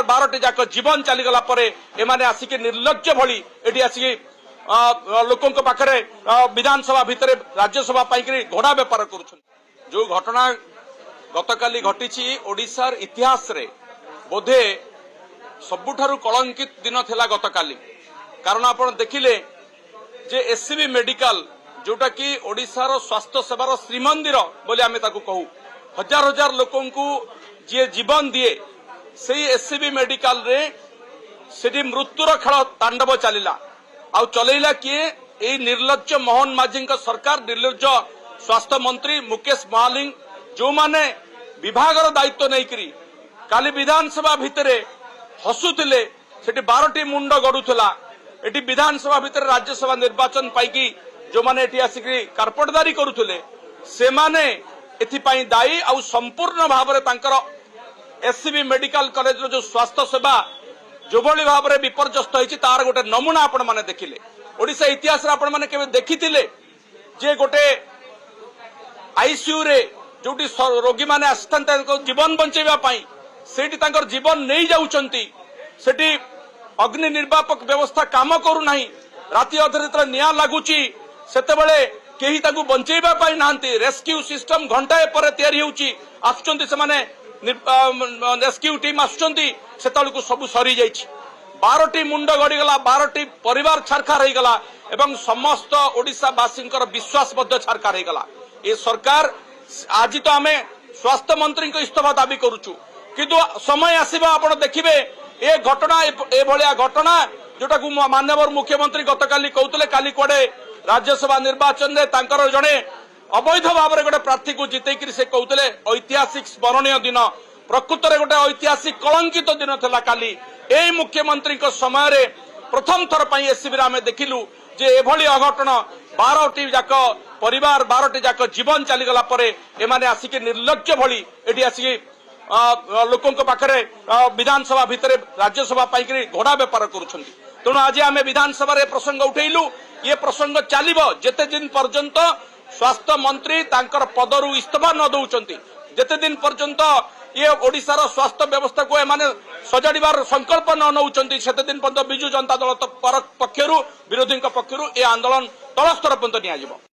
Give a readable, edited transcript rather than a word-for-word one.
बारटी जाक जीवन चलीगला एमाने आसिक निर्लज्ज भली एटी आसिक लोकों पाखरे विधानसभा भितर राज्यसभा पाई घोड़ा बेपार कर जो घटना गतकाली घटी ओडिशार इतिहास रे बोधे सबुठारु कलंकित दिन थिला गतकाली कारण आपण देखिले जे एससीबी मेडिकल जोटा कि ओडिशार स्वास्थ्य सेवार श्रीमंदिर बोली आमे ताकू कहू हजार हजार लोकों को जे जीवन दिए से एससीबी मेडिकल रे सेठी मृत्युर खेल तांडव चलिला आउ चलैला किए ए निर्लज्ज मोहन माझी सरकार निर्लज्ज स्वास्थ्य मंत्री मुकेश महालिंग जो माने विभागर दायित्व नहीं काली विधानसभा भितर हसुले सेठी 12टी मुंड गड़ुला एटी विधानसभा भितर राज्यसभा निर्वाचन पाई जो माने एटी आसिक कारपटदारी करुले से माने एथिपाई दायी आउ संपूर्ण भाव में तांकर एससीबी मेडिकल कॉलेज जो स्वास्थ्य सेवा जो भली भाव में विपर्यस्त होती तार गोटे नमूना आपण माने देखिले ओडिशा इतिहास आपण माने केबे देखिथिले जे गोटे आईसीयू रे जोटी रोगी माने आस्थांत जीवन बंचेबा पाई सेठी तांकर जीवन नहीं जाउचंती सेठी अग्नि निर्वापक व्यवस्था काम करू नाही राति अधरे जतरा निया लागुची सेतेबेले केही ताकू बंचेबा पाई नांती रेस्क्यू सिस्टम घंटाए पर तयारी होउची आछुचंती से माने रेस्क्यू टीम आछुचंती सेतळकू सब सरी जाइछि 12टी मुंड गड़ीगला 12टी परिवार छारखार हो गला एवं समस्त ओडिशा वासींकर विश्वास छारखार हो गला ये सरकार आज तो आमे स्वास्थ्य मंत्री को इस्तीफा दाबी करुचु किंतु समय आसीबा आपण देखिबे ए घटना ए भलिया घटना जोटा को माननीय मुख्यमंत्री गतकाली कहउतले काली कोडे राज्यसभा निर्वाचन रे तांकर जणे अवैध भाव में गोटे प्रार्थी को जितेकरी से कहते ऐतिहासिक स्मरणीय दिन प्रकृत में गोटे ऐतिहासिक कलंकित दिन था काली यही मुख्यमंत्री समय रे प्रथम थर पर एससीबी आम देखिलु जे एभली अघटन 12टी जाक परिवार 12टी जाक जीवन चलीगला एमाने आसिक निर्लज्ज भली एटी आसिक लोकों पाखरे विधानसभा भितर राज्यसभा पाई घोड़ा बेपार कर तेणु आज आम विधानसभा प्रसंग उठेलु ये प्रसंग चलिबो जेते दिन पर्यंत स्वास्थ्य मंत्री तांकर पदरु इस्तीफा न दौरान जेते दिन पर्यंत ये ओडिशार स्वास्थ्य व्यवस्था को एमाने सजाड़िबार संकल्प न नौचंती सेते दिन पर्यंत बिजु जनता दल पक्षरु विरोधी पक्षरु ए आंदोलन तल स्तर पर्यंत निया जिवो।